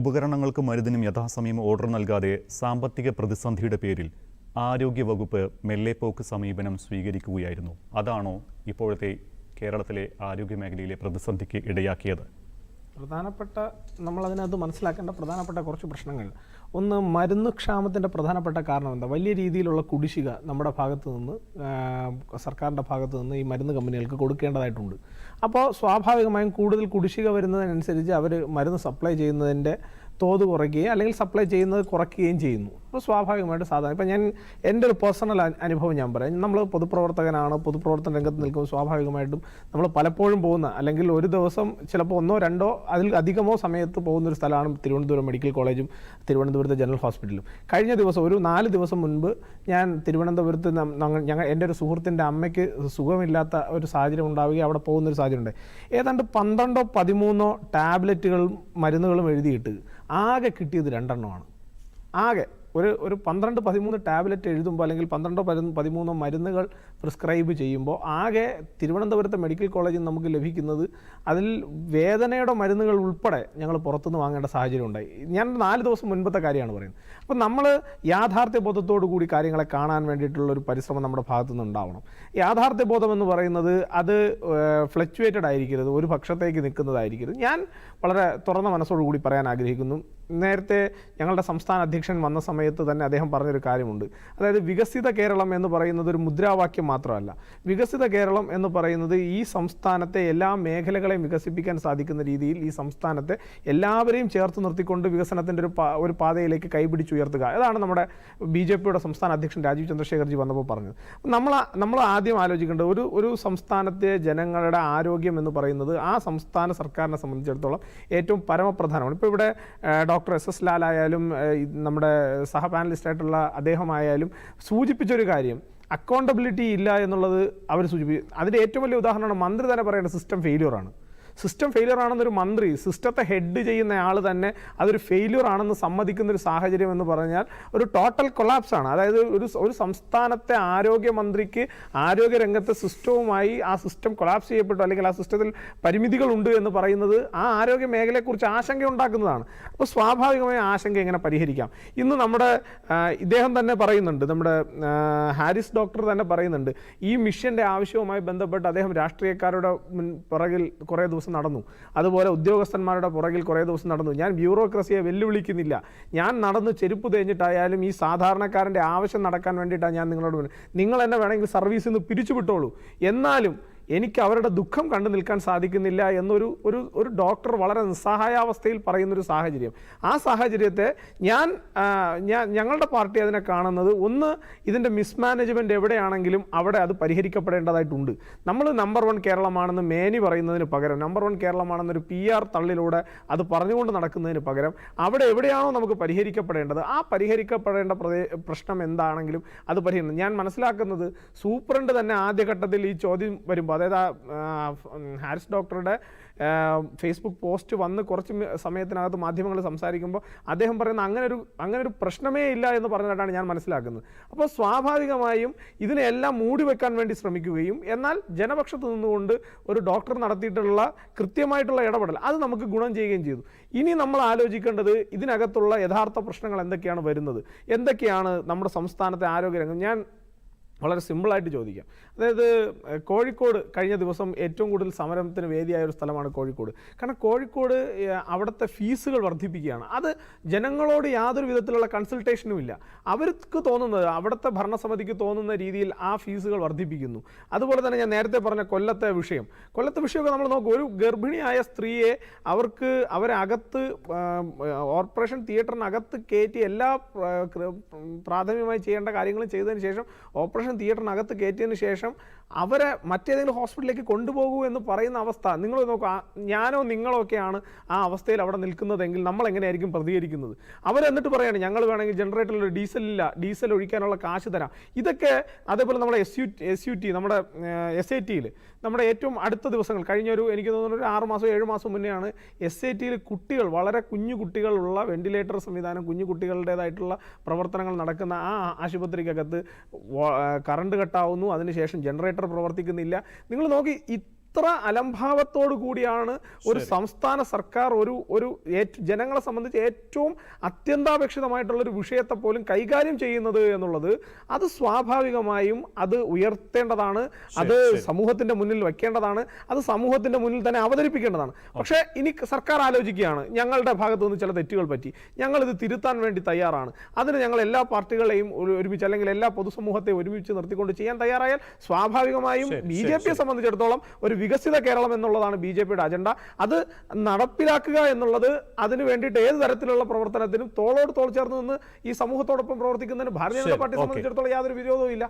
ഉപകരണങ്ങൾക്കും മരുന്നിനും യഥാസമയം ഓർഡർ നൽകാതെ സാമ്പത്തിക പ്രതിസന്ധിയുടെ പേരിൽ ആരോഗ്യവകുപ്പ് മെല്ലെപ്പോക്ക് സമീപനം സ്വീകരിക്കുകയായിരുന്നു. അതാണോ ഇപ്പോഴത്തെ കേരളത്തിലെ ആരോഗ്യമേഖലയിലെ പ്രതിസന്ധിക്ക് ഇടയാക്കിയത്? പ്രധാനപ്പെട്ട നമ്മളതിനകത്ത് മനസ്സിലാക്കേണ്ട പ്രധാനപ്പെട്ട കുറച്ച് പ്രശ്നങ്ങൾ. ഒന്ന്, മരുന്ന് ക്ഷാമത്തിൻ്റെ പ്രധാനപ്പെട്ട കാരണം എന്താ? വലിയ രീതിയിലുള്ള കുടിശ്ശിക നമ്മുടെ ഭാഗത്ത് നിന്ന്, സർക്കാരിൻ്റെ ഭാഗത്ത് നിന്ന് ഈ മരുന്ന് കമ്പനികൾക്ക് കൊടുക്കേണ്ടതായിട്ടുണ്ട്. അപ്പോൾ സ്വാഭാവികമായും കൂടുതൽ കുടിശ്ശിക വരുന്നതിനനുസരിച്ച് അവർ മരുന്ന് സപ്ലൈ ചെയ്യുന്നതിൻ്റെ തോത് കുറയ്ക്കുകയും അല്ലെങ്കിൽ സപ്ലൈ ചെയ്യുന്നത് കുറയ്ക്കുകയും ചെയ്യുന്നു. അപ്പോൾ സ്വാഭാവികമായിട്ട് സാധാരണ ഇപ്പം എൻ്റെ ഒരു പേഴ്സണൽ അനുഭവം ഞാൻ പറയാം. നമ്മൾ പൊതുപ്രവർത്തകനാണ്, പൊതുപ്രവർത്തന രംഗത്ത് നിൽക്കുമ്പോൾ സ്വാഭാവികമായിട്ടും നമ്മൾ പലപ്പോഴും പോകുന്ന, അല്ലെങ്കിൽ ഒരു ദിവസം ചിലപ്പോൾ 1 2 അതിൽ അധികമോ സമയത്ത് പോകുന്നൊരു സ്ഥലമാണ് തിരുവനന്തപുരം മെഡിക്കൽ കോളേജും തിരുവനന്തപുരത്തെ ജനറൽ ഹോസ്പിറ്റലും. കഴിഞ്ഞ ദിവസം ഒരു 4 ദിവസം മുൻപ് ഞാൻ തിരുവനന്തപുരത്ത് എൻ്റെ ഒരു സുഹൃത്തിൻ്റെ അമ്മയ്ക്ക് സുഖമില്ലാത്ത ഒരു സാഹചര്യം ഉണ്ടാവുകയും അവിടെ പോകുന്നൊരു സാഹചര്യം ഉണ്ടായി. ഏതാണ്ട് 12 13 ടാബ്ലറ്റുകളും മരുന്നുകളും എഴുതിയിട്ട് ആകെ കിട്ടിയത് 2 എണ്ണമാണ്. ആകെ ഒരു 12 13 ടാബ്ലറ്റ് എഴുതുമ്പോൾ, അല്ലെങ്കിൽ 12 13 മരുന്നുകൾ പ്രിസ്ക്രൈബ് ചെയ്യുമ്പോൾ ആകെ തിരുവനന്തപുരത്തെ മെഡിക്കൽ കോളേജിൽ നമുക്ക് ലഭിക്കുന്നത്, അതിൽ വേദനയുടെ മരുന്നുകൾ ഉൾപ്പെടെ ഞങ്ങൾ പുറത്തുനിന്ന് വാങ്ങേണ്ട സാഹചര്യം ഉണ്ടായി. ഞാൻ 4 ദിവസം മുൻപത്തെ കാര്യമാണ് പറയുന്നത്. അപ്പം നമ്മൾ യാഥാർത്ഥ്യബോധത്തോടു കൂടി കാര്യങ്ങളെ കാണാൻ വേണ്ടിയിട്ടുള്ളൊരു പരിശ്രമം നമ്മുടെ ഭാഗത്തുനിന്ന് ഉണ്ടാവണം. യാഥാർത്ഥ്യബോധം എന്ന് പറയുന്നത് അത് ഫ്ലക്ച്വേറ്റഡ് ആയിരിക്കരുത്, ഒരു പക്ഷത്തേക്ക് നിൽക്കുന്നതായിരിക്കരുത്. ഞാൻ വളരെ തുറന്ന മനസ്സോടുകൂടി പറയാൻ ആഗ്രഹിക്കുന്നു. നേരത്തെ ഞങ്ങളുടെ സംസ്ഥാന അധ്യക്ഷൻ വന്ന സമയത്ത് തന്നെ അദ്ദേഹം പറഞ്ഞൊരു കാര്യമുണ്ട്. അതായത് വികസിത കേരളം എന്ന് പറയുന്നത് ഒരു മുദ്രാവാക്യം മാത്രമല്ല. വികസിത കേരളം എന്ന് പറയുന്നത് ഈ സംസ്ഥാനത്തെ എല്ലാ മേഖലകളെയും വികസിപ്പിക്കാൻ സാധിക്കുന്ന രീതിയിൽ ഈ സംസ്ഥാനത്തെ എല്ലാവരെയും ചേർത്ത് നിർത്തിക്കൊണ്ട് വികസനത്തിൻ്റെ ഒരു പാതയിലേക്ക് കൈപിടിച്ചുയർത്തുക. അതാണ് നമ്മുടെ BJPയുടെ സംസ്ഥാന അധ്യക്ഷൻ രാജീവ് ചന്ദ്രശേഖർജി വന്നപ്പോൾ പറഞ്ഞത്. നമ്മൾ ആദ്യം ആലോചിക്കേണ്ടത് ഒരു സംസ്ഥാനത്തെ ജനങ്ങളുടെ ആരോഗ്യം എന്ന് പറയുന്നത് ആ സംസ്ഥാന സർക്കാരിനെ സംബന്ധിച്ചിടത്തോളം ഏറ്റവും പരമപ്രധാനമാണ്. ഇപ്പോൾ ഇവിടെ ഡോക്ടർ SS ലാൽ ആയാലും നമ്മുടെ സഹ പാനലിസ്റ്റായിട്ടുള്ള അദ്ദേഹമായാലും സൂചിപ്പിച്ചൊരു കാര്യം, അക്കൗണ്ടബിലിറ്റി ഇല്ല എന്നുള്ളത് അവർ സൂചിപ്പിക്കും. അതിൻ്റെ ഏറ്റവും വലിയ ഉദാഹരണമാണ് മന്ത്രി തന്നെ പറയേണ്ട സിസ്റ്റം ഫെയിലിയറാണ്. സിസ്റ്റം ഫെയിലിയർ ആണെന്നൊരു മന്ത്രി, സിസ്റ്റത്തെ ഹെഡ് ചെയ്യുന്ന ആൾ തന്നെ അതൊരു ഫെയിലിയർ ആണെന്ന് സമ്മതിക്കുന്നൊരു സാഹചര്യം എന്ന് പറഞ്ഞാൽ ഒരു ടോട്ടൽ കൊളാപ്സാണ്. അതായത് ഒരു സംസ്ഥാനത്തെ ആരോഗ്യമന്ത്രിക്ക് ആരോഗ്യരംഗത്തെ സിസ്റ്റവുമായി ആ സിസ്റ്റം കൊളാപ്സ് ചെയ്യപ്പെട്ടു, അല്ലെങ്കിൽ ആ സിസ്റ്റത്തിൽ പരിമിതികളുണ്ട് എന്ന് പറയുന്നത് ആ ആരോഗ്യ മേഖലയെക്കുറിച്ച് ആശങ്ക ഉണ്ടാക്കുന്നതാണ്. അപ്പോൾ സ്വാഭാവികമായ ആശങ്ക എങ്ങനെ പരിഹരിക്കാം? ഇന്ന് നമ്മുടെ ഇദ്ദേഹം തന്നെ പറയുന്നുണ്ട്, നമ്മുടെ ഹാരിസ് ഡോക്ടർ തന്നെ പറയുന്നുണ്ട്, ഈ മിഷൻ്റെ ആവശ്യവുമായി ബന്ധപ്പെട്ട് അദ്ദേഹം രാഷ്ട്രീയക്കാരുടെ പുറകിൽ കുറേ ദിവസം നടന്നു, അതുപോലെ ഉദ്യോഗസ്ഥന്മാരുടെ പുറകിൽ കുറേ ദിവസം നടന്നു. ഞാൻ ബ്യൂറോക്രസിയെ വെല്ലുവിളിക്കുന്നില്ല, ഞാൻ നടന്ന് ചെരുപ്പ് തേഞ്ഞിട്ടായാലും ഈ സാധാരണക്കാരൻ്റെ ആവശ്യം നടക്കാൻ വേണ്ടിയിട്ടാണ് ഞാൻ നിങ്ങളോട്, നിങ്ങൾ എന്നെ വേണമെങ്കിൽ സർവീസിൽ നിന്ന് പിരിച്ചുവിട്ടോളൂ, എന്നാലും എനിക്ക് അവരുടെ ദുഃഖം കണ്ടു നിൽക്കാൻ സാധിക്കുന്നില്ല എന്നൊരു ഡോക്ടർ വളരെ നിസ്സഹായാവസ്ഥയിൽ പറയുന്നൊരു സാഹചര്യം. ആ സാഹചര്യത്തെ ഞങ്ങളുടെ പാർട്ടി അതിനെ കാണുന്നത്, ഒന്ന്, ഇതിൻ്റെ മിസ്മാനേജ്മെൻറ്റ് എവിടെയാണെങ്കിലും അവിടെ അത് പരിഹരിക്കപ്പെടേണ്ടതായിട്ടുണ്ട്. നമ്മൾ നമ്പർ 1 കേരളമാണെന്ന് മേനി പറയുന്നതിന് പകരം, നമ്പർ 1 കേരളമാണെന്നൊരു PR തള്ളിലൂടെ അത് പറഞ്ഞുകൊണ്ട് നടക്കുന്നതിന് പകരം അവിടെ എവിടെയാണോ നമുക്ക് പരിഹരിക്കപ്പെടേണ്ടത് ആ പരിഹരിക്കപ്പെടേണ്ട പ്രശ്നം എന്താണെങ്കിലും അത് പരിഹരിക്കണം. ഞാൻ മനസ്സിലാക്കുന്നത് സൂപ്രണ്ട് തന്നെ ആദ്യഘട്ടത്തിൽ ഈ ചോദ്യം വരുമ്പോൾ, അതായത് ഹാരിസ് ഡോക്ടറുടെ ഫേസ്ബുക്ക് പോസ്റ്റ് വന്ന് കുറച്ച് സമയത്തിനകത്ത് മാധ്യമങ്ങൾ സംസാരിക്കുമ്പോൾ അദ്ദേഹം പറയുന്ന അങ്ങനെ ഒരു പ്രശ്നമേ ഇല്ല എന്ന് പറഞ്ഞിട്ടാണ് ഞാൻ മനസ്സിലാക്കുന്നത്. അപ്പോൾ സ്വാഭാവികമായും ഇതിനെല്ലാം മൂടി വെക്കാൻ വേണ്ടി ശ്രമിക്കുകയും, എന്നാൽ ജനപക്ഷത്ത് നിന്നുകൊണ്ട് ഒരു ഡോക്ടർ നടത്തിയിട്ടുള്ള കൃത്യമായിട്ടുള്ള ഇടപെടൽ അത് നമുക്ക് ഗുണം ചെയ്യുകയും ചെയ്തു. ഇനി നമ്മൾ ആലോചിക്കേണ്ടത് ഇതിനകത്തുള്ള യഥാർത്ഥ പ്രശ്നങ്ങൾ എന്തൊക്കെയാണ് വരുന്നത്, എന്തൊക്കെയാണ് നമ്മുടെ സംസ്ഥാനത്തെ ആരോഗ്യരംഗം. ഞാൻ വളരെ സിമ്പിളായിട്ട് ചോദിക്കാം. അതായത് കോഴിക്കോട് കഴിഞ്ഞ ദിവസം ഏറ്റവും കൂടുതൽ സമരത്തിന് വേദിയായ ഒരു സ്ഥലമാണ് കോഴിക്കോട്. കാരണം കോഴിക്കോട് അവിടുത്തെ ഫീസുകൾ വർദ്ധിപ്പിക്കുകയാണ്. അത് ജനങ്ങളോട് യാതൊരു വിധത്തിലുള്ള കൺസൾട്ടേഷനും ഇല്ല. അവർക്ക് തോന്നുന്നത്, അവിടുത്തെ ഭരണസമിതിക്ക് തോന്നുന്ന രീതിയിൽ ആ ഫീസുകൾ വർദ്ധിപ്പിക്കുന്നു. അതുപോലെ തന്നെ ഞാൻ നേരത്തെ പറഞ്ഞ കൊല്ലത്തെ വിഷയമൊക്കെ നമ്മൾ നോക്കും. ഒരു ഗർഭിണിയായ സ്ത്രീയെ അവരകത്ത് ഓപ്പറേഷൻ തിയേറ്ററിനകത്ത് കയറ്റി എല്ലാ പ്രാഥമികമായി ചെയ്യേണ്ട കാര്യങ്ങളും ചെയ്തതിന് ശേഷം ഓപ്പറേഷൻ തിയേറ്ററിനകത്ത് കയറ്റിയതിന് ശേഷം അവരെ മറ്റേതെങ്കിലും ഹോസ്പിറ്റലിലേക്ക് കൊണ്ടുപോകൂ എന്ന് പറയുന്ന അവസ്ഥ നിങ്ങൾ നോക്കുക. ഞാനോ നിങ്ങളോ ഒക്കെയാണ് ആ അവസ്ഥയിൽ അവിടെ നിൽക്കുന്നതെങ്കിൽ നമ്മൾ എങ്ങനെയായിരിക്കും പ്രതികരിക്കുന്നത്? അവരെന്നിട്ട് പറയാണ്, ഞങ്ങൾ വേണമെങ്കിൽ ജനറേറ്ററിൽ ഡീസൽ ഒഴിക്കാനുള്ള കാശ് തരാം. ഇതൊക്കെ അതേപോലെ നമ്മുടെ SUT നമ്മുടെ SATയിൽ നമ്മുടെ ഏറ്റവും അടുത്ത ദിവസങ്ങൾ എനിക്ക് തോന്നുന്നു ഒരു 6 മാസം 7 മാസം മുന്നെയാണ് SATയിൽ കുട്ടികൾ, വളരെ കുഞ്ഞു കുട്ടികളുള്ള വെന്റിലേറ്റർ സംവിധാനം, കുഞ്ഞു കുട്ടികളുടേതായിട്ടുള്ള പ്രവർത്തനങ്ങൾ നടക്കുന്ന ആ ആശുപത്രിക്കകത്ത് കറണ്ട് കട്ടാവുന്നു, അതിനുശേഷം ജനറേറ്റർ പ്രവർത്തിക്കുന്നില്ല. നിങ്ങൾ നോക്കി ഇത്ര അലംഭാവത്തോടു കൂടിയാണ് ഒരു സംസ്ഥാന സർക്കാർ ഒരു ജനങ്ങളെ സംബന്ധിച്ച് ഏറ്റവും അത്യന്താപേക്ഷിതമായിട്ടുള്ള ഒരു വിഷയത്തെ പോലും കൈകാര്യം ചെയ്യുന്നത് എന്നുള്ളത് അത് സ്വാഭാവികമായും അത് ഉയർത്തേണ്ടതാണ്, അത് സമൂഹത്തിന്റെ മുന്നിൽ വെക്കേണ്ടതാണ്, അത് സമൂഹത്തിന്റെ മുന്നിൽ തന്നെ അവതരിപ്പിക്കേണ്ടതാണ്. പക്ഷേ ഇനി സർക്കാർ ആലോചിക്കുകയാണ്, ഞങ്ങളുടെ ഭാഗത്തു നിന്ന് ചില തെറ്റുകൾ പറ്റി, ഞങ്ങൾ ഇത് തിരുത്താൻ വേണ്ടി തയ്യാറാണ്, അതിന് ഞങ്ങൾ എല്ലാ പാർട്ടികളെയും ഒരുമിച്ച് അല്ലെങ്കിൽ എല്ലാ പൊതുസമൂഹത്തെ ഒരുമിച്ച് നിർത്തിക്കൊണ്ട് ചെയ്യാൻ തയ്യാറായാൽ സ്വാഭാവികമായും BJPയെ സംബന്ധിച്ചിടത്തോളം ഒരു വികസിത കേരളം എന്നുള്ളതാണ് BJPയുടെ അജണ്ട. അത് നടപ്പിലാക്കുക എന്നുള്ളത്, അതിന് വേണ്ടിയിട്ട് ഏത് തരത്തിലുള്ള പ്രവർത്തനത്തിനും തോളോട് തോൾ ചേർന്ന് നിന്ന് ഈ സമൂഹത്തോടൊപ്പം പ്രവർത്തിക്കുന്നതിന് ഭാരതീയ ജനതാ പാർട്ടിയെ സംബന്ധിച്ചിടത്തോളം യാതൊരു വിരോധവും ഇല്ല.